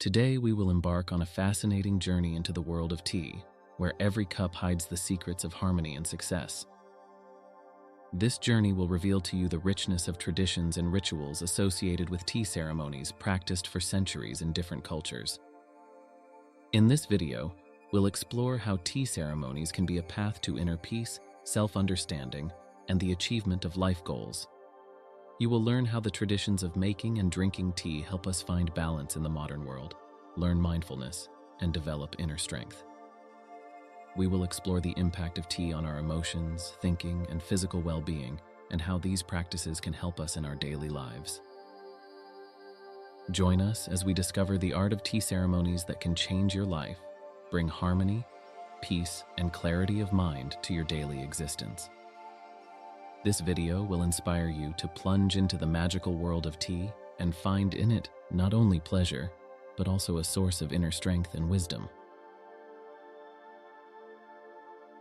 Today we will embark on a fascinating journey into the world of tea, where every cup hides the secrets of harmony and success. This journey will reveal to you the richness of traditions and rituals associated with tea ceremonies practiced for centuries in different cultures. In this video, we'll explore how tea ceremonies can be a path to inner peace, self-understanding, and the achievement of life goals. You will learn how the traditions of making and drinking tea help us find balance in the modern world, learn mindfulness, and develop inner strength. We will explore the impact of tea on our emotions, thinking, and physical well-being, and how these practices can help us in our daily lives. Join us as we discover the art of tea ceremonies that can change your life, bring harmony, peace, and clarity of mind to your daily existence. This video will inspire you to plunge into the magical world of tea and find in it not only pleasure, but also a source of inner strength and wisdom.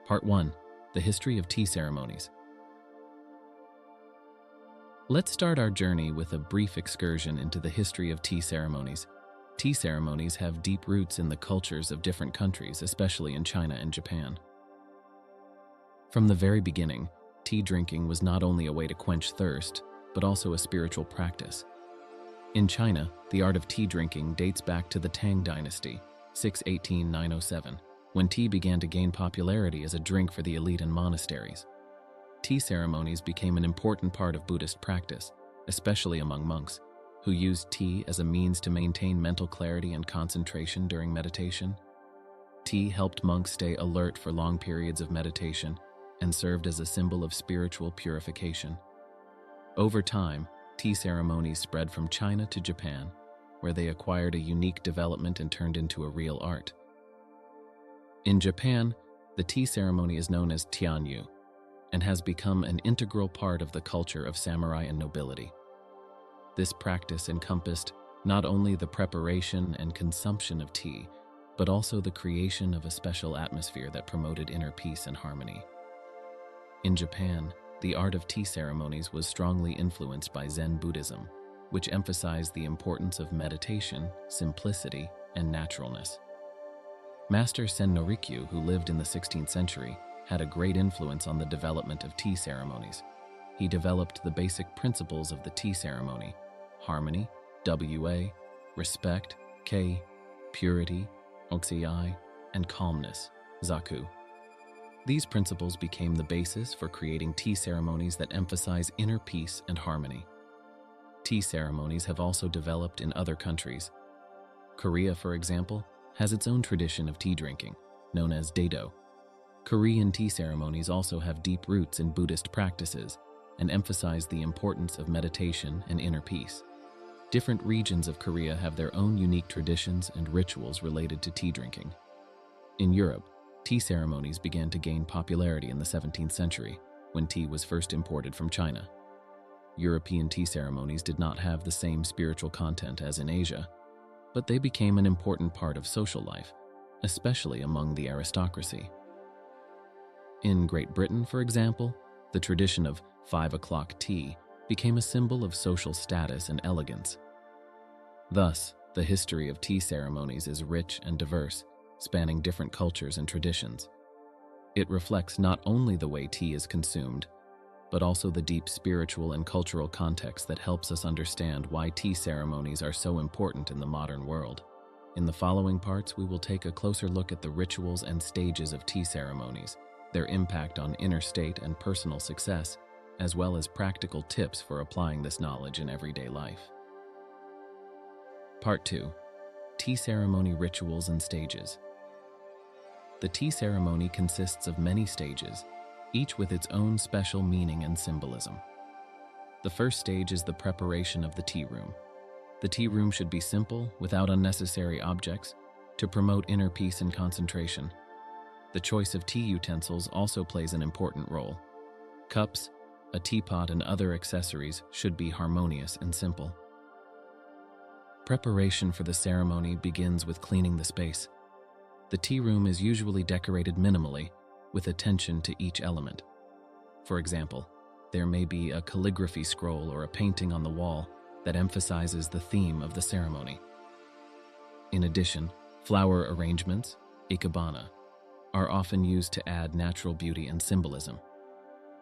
Part 1. The History of Tea Ceremonies. Let's start our journey with a brief excursion into the history of tea ceremonies. Tea ceremonies have deep roots in the cultures of different countries, especially in China and Japan. From the very beginning, tea drinking was not only a way to quench thirst, but also a spiritual practice. In China, the art of tea drinking dates back to the Tang Dynasty, 618–907, when tea began to gain popularity as a drink for the elite in monasteries. Tea ceremonies became an important part of Buddhist practice, especially among monks, who used tea as a means to maintain mental clarity and concentration during meditation. Tea helped monks stay alert for long periods of meditation and served as a symbol of spiritual purification. Over time, tea ceremonies spread from China to Japan, where they acquired a unique development and turned into a real art. In Japan, the tea ceremony is known as tianyu and has become an integral part of the culture of samurai and nobility. This practice encompassed not only the preparation and consumption of tea, but also the creation of a special atmosphere that promoted inner peace and harmony. In Japan, the art of tea ceremonies was strongly influenced by Zen Buddhism, which emphasized the importance of meditation, simplicity, and naturalness. Master Sen Norikyu, who lived in the 16th century, had a great influence on the development of tea ceremonies. He developed the basic principles of the tea ceremony: harmony, Wa, respect, K, purity, Oxi, and calmness, Zaku. These principles became the basis for creating tea ceremonies that emphasize inner peace and harmony. Tea ceremonies have also developed in other countries. Korea, for example, has its own tradition of tea drinking, known as Daedo. Korean tea ceremonies also have deep roots in Buddhist practices and emphasize the importance of meditation and inner peace. Different regions of Korea have their own unique traditions and rituals related to tea drinking. In Europe, tea ceremonies began to gain popularity in the 17th century, when tea was first imported from China. European tea ceremonies did not have the same spiritual content as in Asia, but they became an important part of social life, especially among the aristocracy. In Great Britain, for example, the tradition of 5 o'clock tea became a symbol of social status and elegance. Thus, the history of tea ceremonies is rich and diverse, spanning different cultures and traditions. It reflects not only the way tea is consumed, but also the deep spiritual and cultural context that helps us understand why tea ceremonies are so important in the modern world. In the following parts, we will take a closer look at the rituals and stages of tea ceremonies, their impact on inner state and personal success, as well as practical tips for applying this knowledge in everyday life. Part 2. Tea ceremony rituals and stages. The tea ceremony consists of many stages, each with its own special meaning and symbolism. The first stage is the preparation of the tea room. The tea room should be simple, without unnecessary objects, to promote inner peace and concentration. The choice of tea utensils also plays an important role. Cups, a teapot, and other accessories should be harmonious and simple. Preparation for the ceremony begins with cleaning the space. The tea room is usually decorated minimally, with attention to each element. For example, there may be a calligraphy scroll or a painting on the wall that emphasizes the theme of the ceremony. In addition, flower arrangements, ikebana, are often used to add natural beauty and symbolism.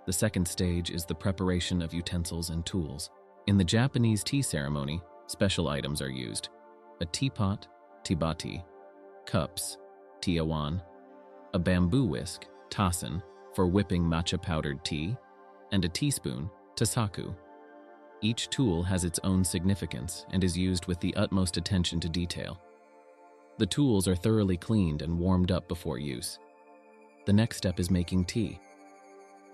The second stage is the preparation of utensils and tools. In the Japanese tea ceremony, special items are used: a teapot, tibati, cups, tiawan, a bamboo whisk, tassen, for whipping matcha powdered tea, and a teaspoon, tasaku. Each tool has its own significance and is used with the utmost attention to detail. The tools are thoroughly cleaned and warmed up before use. The next step is making tea.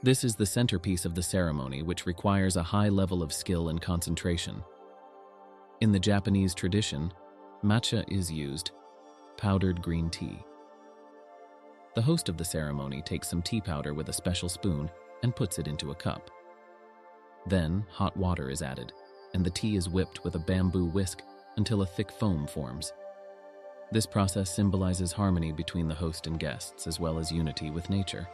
This is the centerpiece of the ceremony, which requires a high level of skill and concentration. In the Japanese tradition, matcha is used, powdered green tea. The host of the ceremony takes some tea powder with a special spoon and puts it into a cup. Then, hot water is added, and the tea is whipped with a bamboo whisk until a thick foam forms. This process symbolizes harmony between the host and guests, as well as unity with nature.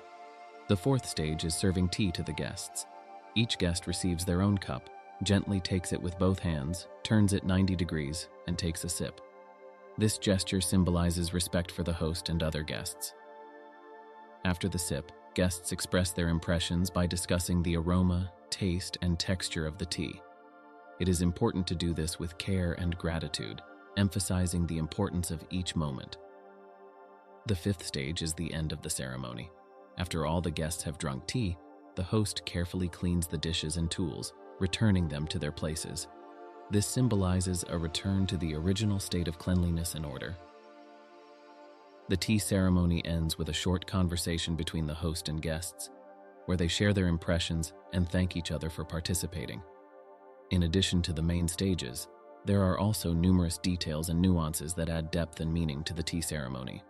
The fourth stage is serving tea to the guests. Each guest receives their own cup, gently takes it with both hands, turns it 90 degrees, and takes a sip. This gesture symbolizes respect for the host and other guests. After the sip, guests express their impressions by discussing the aroma, taste, and texture of the tea. It is important to do this with care and gratitude, emphasizing the importance of each moment. The fifth stage is the end of the ceremony. After all the guests have drunk tea, the host carefully cleans the dishes and tools, returning them to their places. This symbolizes a return to the original state of cleanliness and order. The tea ceremony ends with a short conversation between the host and guests, where they share their impressions and thank each other for participating. In addition to the main stages, there are also numerous details and nuances that add depth and meaning to the tea ceremony.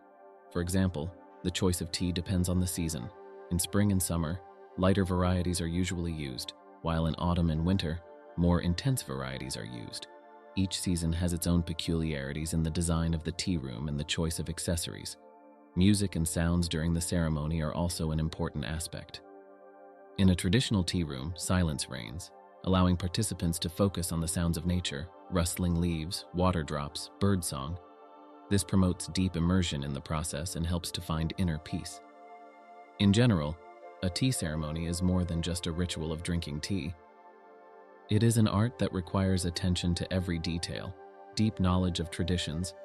For example, the choice of tea depends on the season. In spring and summer, lighter varieties are usually used, while in autumn and winter, more intense varieties are used. Each season has its own peculiarities in the design of the tea room and the choice of accessories. Music and sounds during the ceremony are also an important aspect. In a traditional tea room, silence reigns, allowing participants to focus on the sounds of nature, rustling leaves, water drops, birdsong. This promotes deep immersion in the process and helps to find inner peace. In general, a tea ceremony is more than just a ritual of drinking tea. It is an art that requires attention to every detail, deep knowledge of traditions,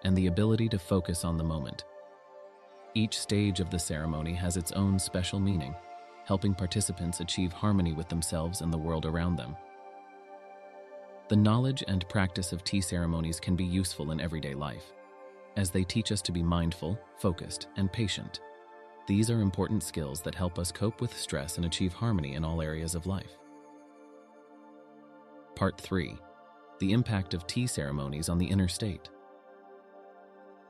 and the ability to focus on the moment. Each stage of the ceremony has its own special meaning, helping participants achieve harmony with themselves and the world around them. The knowledge and practice of tea ceremonies can be useful in everyday life, as they teach us to be mindful, focused, and patient. These are important skills that help us cope with stress and achieve harmony in all areas of life. Part 3. The impact of tea ceremonies on the inner state.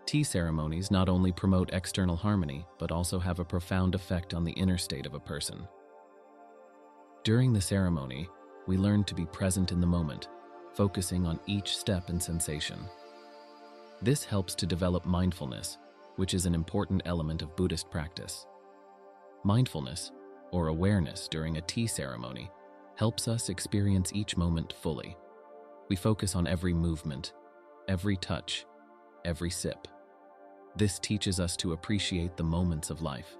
Tea ceremonies not only promote external harmony, but also have a profound effect on the inner state of a person. During the ceremony, we learn to be present in the moment, focusing on each step and sensation. This helps to develop mindfulness, which is an important element of Buddhist practice. Mindfulness, or awareness during a tea ceremony, helps us experience each moment fully. We focus on every movement, every touch, every sip. This teaches us to appreciate the moments of life,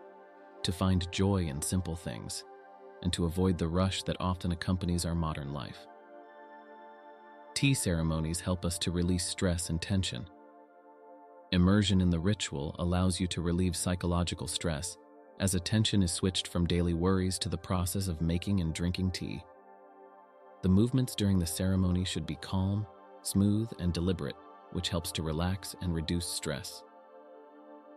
to find joy in simple things, and to avoid the rush that often accompanies our modern life. Tea ceremonies help us to release stress and tension. Immersion in the ritual allows you to relieve psychological stress, as attention is switched from daily worries to the process of making and drinking tea. The movements during the ceremony should be calm, smooth, and deliberate, which helps to relax and reduce stress.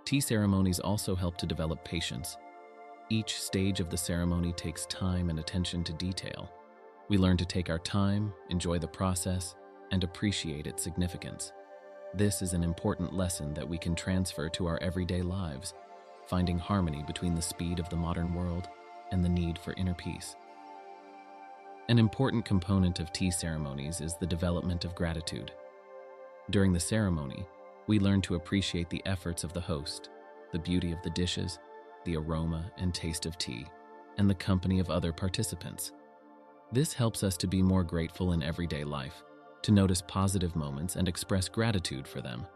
Tea ceremonies also help to develop patience. Each stage of the ceremony takes time and attention to detail. We learn to take our time, enjoy the process, and appreciate its significance. This is an important lesson that we can transfer to our everyday lives, finding harmony between the speed of the modern world and the need for inner peace. An important component of tea ceremonies is the development of gratitude. During the ceremony, we learn to appreciate the efforts of the host, the beauty of the dishes, the aroma and taste of tea, and the company of other participants. This helps us to be more grateful in everyday life, to notice positive moments and express gratitude for them.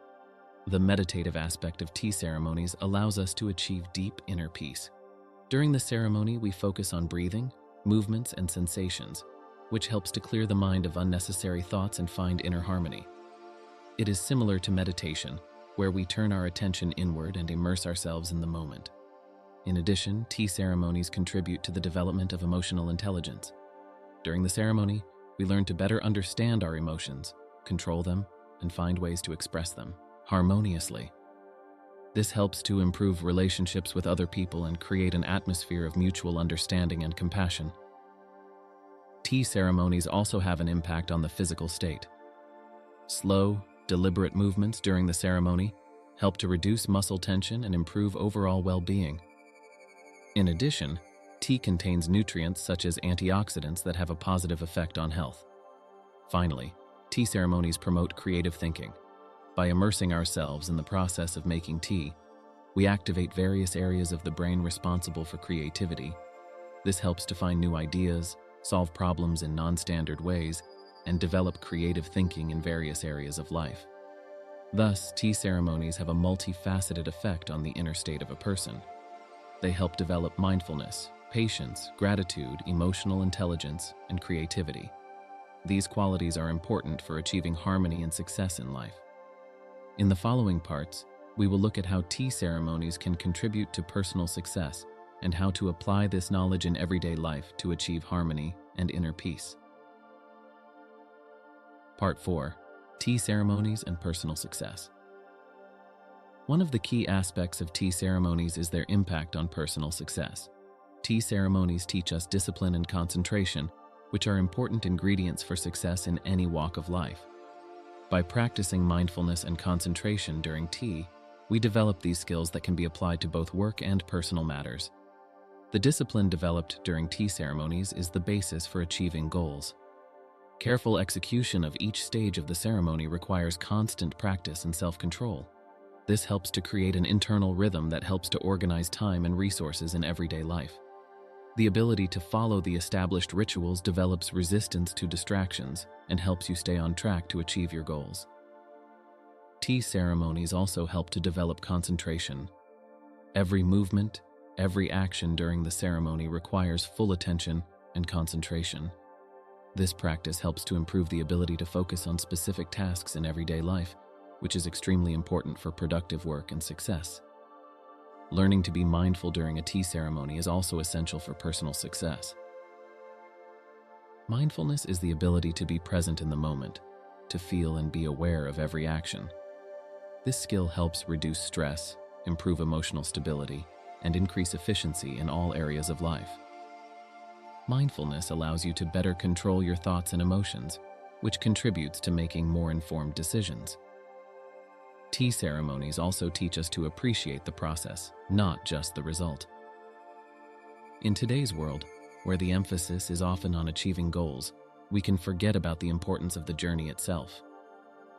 The meditative aspect of tea ceremonies allows us to achieve deep inner peace. During the ceremony, we focus on breathing, movements, and sensations, which helps to clear the mind of unnecessary thoughts and find inner harmony. It is similar to meditation, where we turn our attention inward and immerse ourselves in the moment. In addition, tea ceremonies contribute to the development of emotional intelligence. During the ceremony, we learn to better understand our emotions, control them, and find ways to express them harmoniously. This helps to improve relationships with other people and create an atmosphere of mutual understanding and compassion. Tea ceremonies also have an impact on the physical state. Slow, deliberate movements during the ceremony help to reduce muscle tension and improve overall well-being. In addition, tea contains nutrients such as antioxidants that have a positive effect on health. Finally, tea ceremonies promote creative thinking. By immersing ourselves in the process of making tea, we activate various areas of the brain responsible for creativity. This helps to find new ideas, solve problems in non-standard ways, and develop creative thinking in various areas of life. Thus, tea ceremonies have a multifaceted effect on the inner state of a person. They help develop mindfulness, patience, gratitude, emotional intelligence, and creativity. These qualities are important for achieving harmony and success in life. In the following parts, we will look at how tea ceremonies can contribute to personal success and how to apply this knowledge in everyday life to achieve harmony and inner peace. Part 4. Tea ceremonies and personal success. One of the key aspects of tea ceremonies is their impact on personal success. Tea ceremonies teach us discipline and concentration, which are important ingredients for success in any walk of life. By practicing mindfulness and concentration during tea, we develop these skills that can be applied to both work and personal matters. The discipline developed during tea ceremonies is the basis for achieving goals. Careful execution of each stage of the ceremony requires constant practice and self-control. This helps to create an internal rhythm that helps to organize time and resources in everyday life. The ability to follow the established rituals develops resistance to distractions and helps you stay on track to achieve your goals. Tea ceremonies also help to develop concentration. Every movement, every action during the ceremony requires full attention and concentration. This practice helps to improve the ability to focus on specific tasks in everyday life, which is extremely important for productive work and success. Learning to be mindful during a tea ceremony is also essential for personal success. Mindfulness is the ability to be present in the moment, to feel and be aware of every action. This skill helps reduce stress, improve emotional stability, and increase efficiency in all areas of life. Mindfulness allows you to better control your thoughts and emotions, which contributes to making more informed decisions. Tea ceremonies also teach us to appreciate the process, not just the result. In today's world, where the emphasis is often on achieving goals, we can forget about the importance of the journey itself.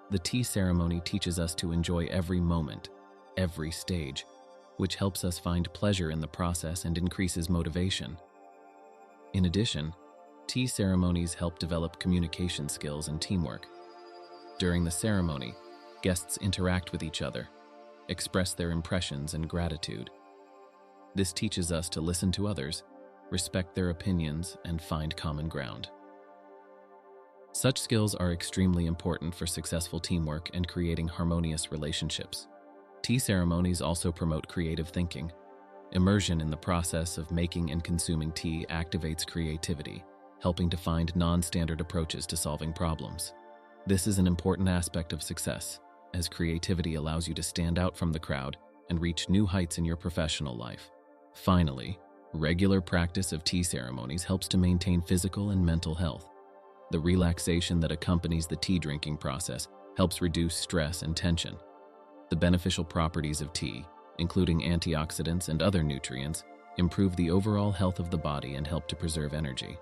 The tea ceremony teaches us to enjoy every moment, every stage, which helps us find pleasure in the process and increases motivation. In addition, tea ceremonies help develop communication skills and teamwork. During the ceremony, guests interact with each other, express their impressions and gratitude. This teaches us to listen to others, respect their opinions, and find common ground. Such skills are extremely important for successful teamwork and creating harmonious relationships. Tea ceremonies also promote creative thinking. Immersion in the process of making and consuming tea activates creativity, helping to find non-standard approaches to solving problems. This is an important aspect of success, as creativity allows you to stand out from the crowd and reach new heights in your professional life. Finally, regular practice of tea ceremonies helps to maintain physical and mental health. The relaxation that accompanies the tea drinking process helps reduce stress and tension. The beneficial properties of tea, including antioxidants and other nutrients, improve the overall health of the body and help to preserve energy.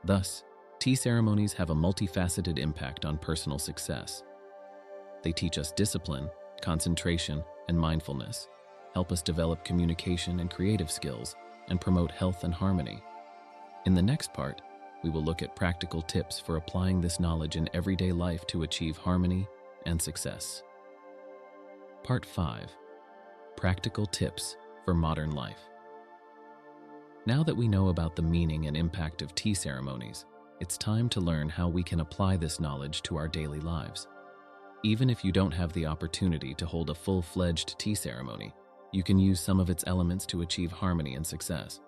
Thus, tea ceremonies have a multifaceted impact on personal success. They teach us discipline, concentration, and mindfulness, help us develop communication and creative skills, and promote health and harmony. In the next part, we will look at practical tips for applying this knowledge in everyday life to achieve harmony and success. Part 5. Practical Tips for Modern Life. Now that we know about the meaning and impact of tea ceremonies, it's time to learn how we can apply this knowledge to our daily lives. Even if you don't have the opportunity to hold a full-fledged tea ceremony, you can use some of its elements to achieve harmony and success.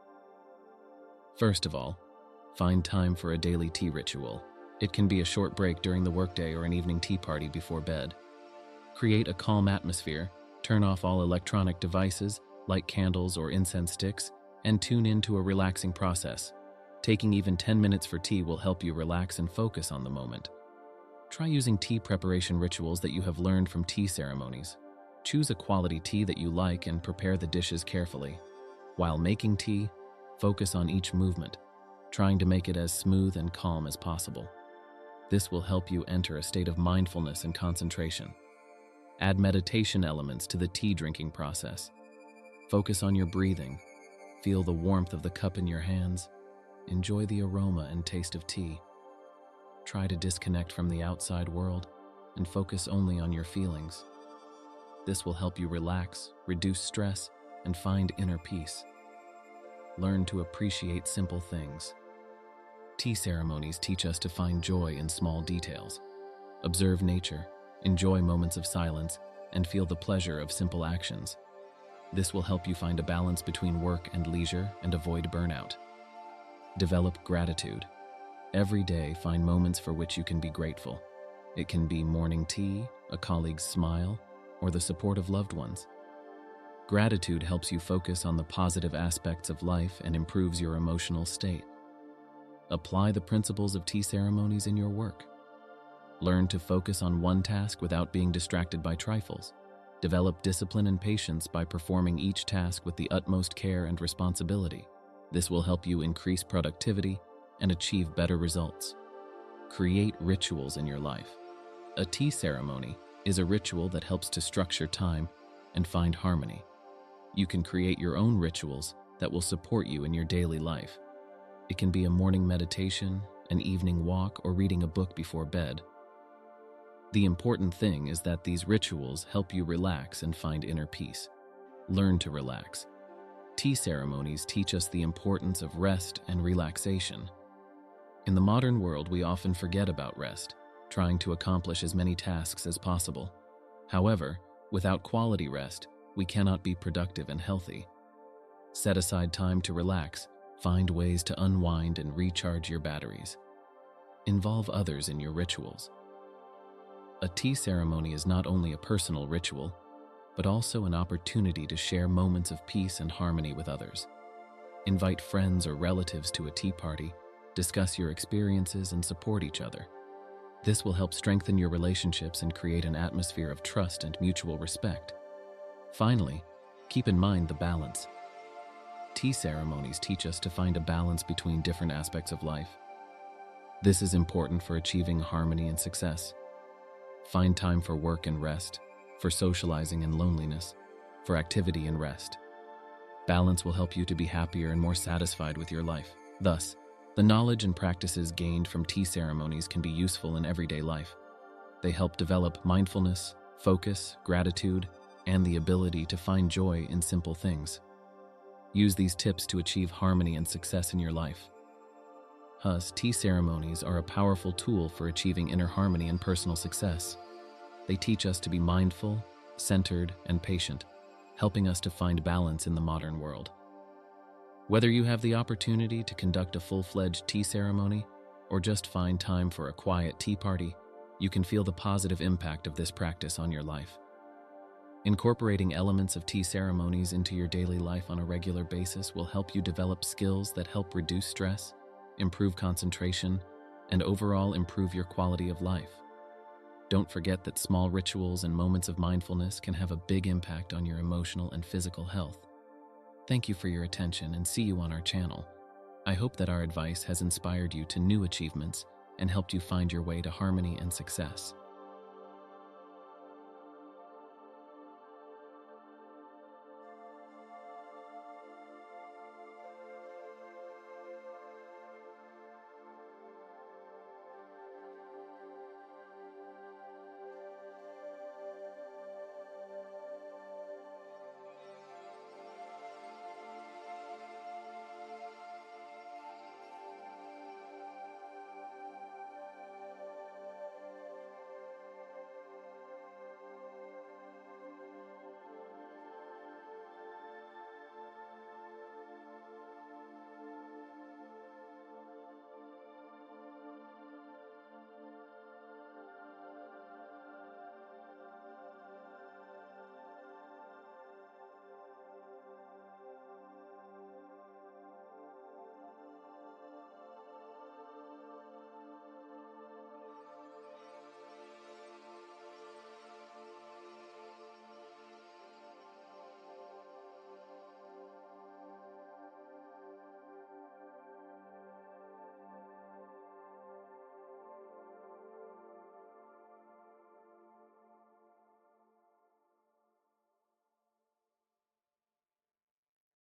First of all, find time for a daily tea ritual. It can be a short break during the workday or an evening tea party before bed. Create a calm atmosphere, turn off all electronic devices, light candles or incense sticks, and tune into a relaxing process. Taking even 10 minutes for tea will help you relax and focus on the moment. Try using tea preparation rituals that you have learned from tea ceremonies. Choose a quality tea that you like and prepare the dishes carefully. While making tea, focus on each movement, trying to make it as smooth and calm as possible. This will help you enter a state of mindfulness and concentration. Add meditation elements to the tea drinking process. Focus on your breathing. Feel the warmth of the cup in your hands. Enjoy the aroma and taste of tea. Try to disconnect from the outside world and focus only on your feelings. This will help you relax, reduce stress, and find inner peace. Learn to appreciate simple things. Tea ceremonies teach us to find joy in small details. Observe nature, enjoy moments of silence, and feel the pleasure of simple actions. This will help you find a balance between work and leisure and avoid burnout. Develop gratitude. Every day, find moments for which you can be grateful. It can be morning tea, a colleague's smile, or the support of loved ones. Gratitude helps you focus on the positive aspects of life and improves your emotional state. Apply the principles of tea ceremonies in your work. Learn to focus on one task without being distracted by trifles. Develop discipline and patience by performing each task with the utmost care and responsibility. This will help you increase productivity and achieve better results. Create rituals in your life. A tea ceremony is a ritual that helps to structure time and find harmony. You can create your own rituals that will support you in your daily life. It can be a morning meditation, an evening walk, or reading a book before bed. The important thing is that these rituals help you relax and find inner peace. Learn to relax. Tea ceremonies teach us the importance of rest and relaxation. In the modern world, we often forget about rest, trying to accomplish as many tasks as possible. However, without quality rest, we cannot be productive and healthy. Set aside time to relax, find ways to unwind and recharge your batteries. Involve others in your rituals. A tea ceremony is not only a personal ritual, but also an opportunity to share moments of peace and harmony with others. Invite friends or relatives to a tea party, discuss your experiences, and support each other. This will help strengthen your relationships and create an atmosphere of trust and mutual respect. Finally, keep in mind the balance. Tea ceremonies teach us to find a balance between different aspects of life. This is important for achieving harmony and success. Find time for work and rest, for socializing and loneliness, for activity and rest. Balance will help you to be happier and more satisfied with your life. Thus, the knowledge and practices gained from tea ceremonies can be useful in everyday life. They help develop mindfulness, focus, gratitude, and the ability to find joy in simple things. Use these tips to achieve harmony and success in your life. Thus, tea ceremonies are a powerful tool for achieving inner harmony and personal success. They teach us to be mindful, centered, and patient, helping us to find balance in the modern world. Whether you have the opportunity to conduct a full-fledged tea ceremony or just find time for a quiet tea party, you can feel the positive impact of this practice on your life. Incorporating elements of tea ceremonies into your daily life on a regular basis will help you develop skills that help reduce stress, improve concentration, and overall improve your quality of life. Don't forget that small rituals and moments of mindfulness can have a big impact on your emotional and physical health. Thank you for your attention and see you on our channel. I hope that our advice has inspired you to new achievements and helped you find your way to harmony and success.